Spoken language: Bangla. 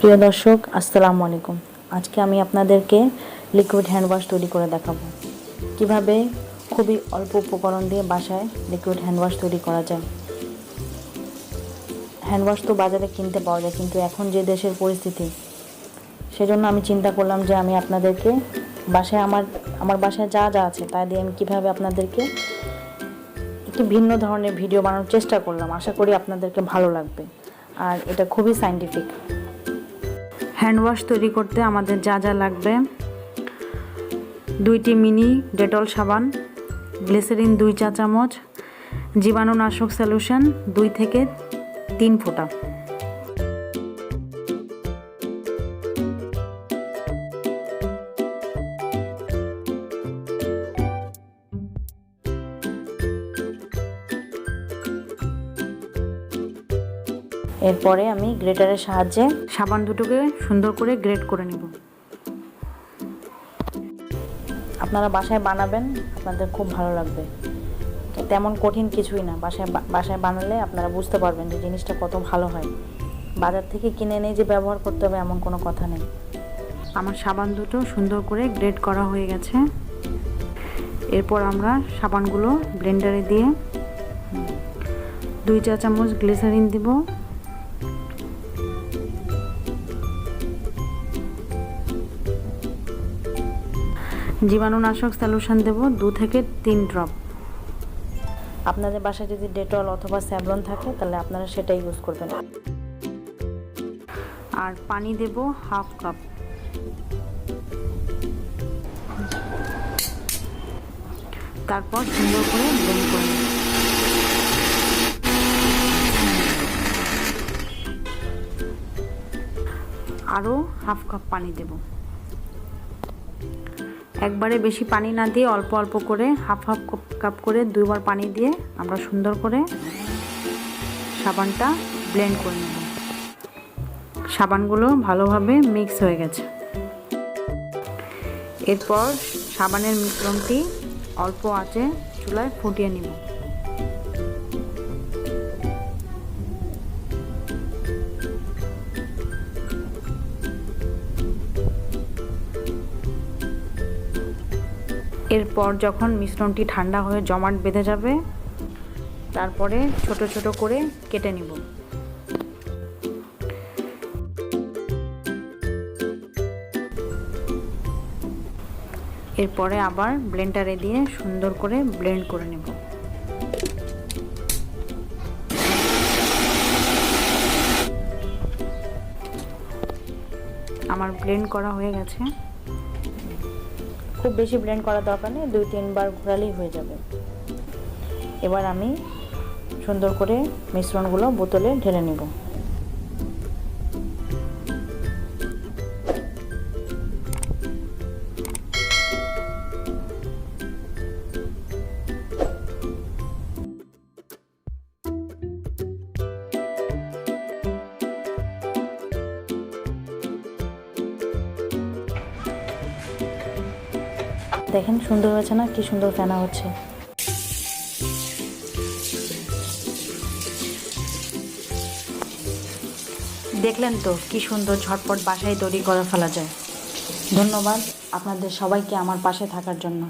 প্রিয় দর্শক, আসসালামু আলাইকুম। আজকে আমি আপনাদেরকে লিকুইড হ্যান্ড ওয়াশ তৈরি করে দেখাবো কিভাবে খুবই অল্প উপকরণ দিয়ে বাসায় লিকুইড হ্যান্ড ওয়াশ তৈরি করা যায়। হ্যান্ড ওয়াশ তো বাজারে কিনতে পাওয়া যায়, কিন্তু এখন যে দেশের পরিস্থিতি, সেজন্য আমি চিন্তা করলাম যে আমি আপনাদেরকে বাসায় আমার বাসায় যা যা আছে তা দিয়ে আমি কীভাবে আপনাদেরকে একটি ভিন্ন ধরনের ভিডিও বানানোর চেষ্টা করলাম। আশা করি আপনাদেরকে ভালো লাগবে, আর এটা খুবই সায়েন্টিফিক। হ্যান্ড ওয়াশ তৈরি করতে আমাদের যা যা লাগবে: 2টি মিনি ডেটল সাবান, গ্লিসারিন 2 চা চামচ, জীবাণুনাশক সলিউশন 2 থেকে 3 ফোঁটা। এরপরে আমি গ্রেটারের সাহায্যে সাবান দুটোকে সুন্দর করে গ্রেট করে নেব। আপনারা বাসায় বানাবেন, আপনাদের খুব ভালো লাগবে। তেমন কঠিন কিছুই না, বাসায় বানালে আপনারা বুঝতে পারবেন যে জিনিসটা কত ভালো হয়। বাজার থেকে কিনে এনে যে ব্যবহার করতে হবে এমন কোনো কথা নেই। আমার সাবান দুটো সুন্দর করে গ্রেট করা হয়ে গেছে। এরপর আমরা সাবানগুলো ব্লেন্ডারে দিয়ে 2 চা চামচ গ্লিসারিন দিব, জীবাণুনাশক সলিউশন দেব 2 থেকে 3 ড্রপ। আপনাদের বাসায় যদি ডেটল অথবা স্যাভলন থাকে তাহলে আপনারা সেটাই ইউজ করবেন। আর পানি দেব 1/2 কাপ। তারপর সুন্দর করে ব্লেন্ড করে নেব। আরও 1/2 কাপ পানি দেব। একবারে বেশি পানি না দিয়ে অল্প অল্প করে 1/2 কাপ করে 2বার পানি দিয়ে আমরা সুন্দর করে সাবানটা ব্লেন্ড করে নেব। সাবানগুলো ভালোভাবে মিক্স হয়ে গেছে। এরপর সাবানের মিশ্রণটি অল্প আঁচে চুলায় ফুটিয়ে নেব। এরপর যখন মিশ্রণটি ঠান্ডা হয়ে জমাট বেঁধে যাবে, তারপরে ছোট ছোট করে কেটে নিব। এরপরে আবার ব্লেন্ডারে দিয়ে সুন্দর করে ব্লেন্ড করে নেব। আমার ব্লেন্ড করা হয়ে গেছে। খুব বেশি ব্লেন্ড করার দরকার নেই, 2-3 বার ঘোরালেই হয়ে যাবে। এবার আমি সুন্দর করে মিশ্রণগুলো বোতলে ঢেলে নেব। দেখেন সুন্দর হয়েছে না? কি সুন্দর ফেনা হচ্ছে। দেখলেন তো কি সুন্দর ঝটপট বাসায় তৈরি করে ফেলা যায়। ধন্যবাদ আপনাদের সবাইকে আমার পাশে থাকার জন্য।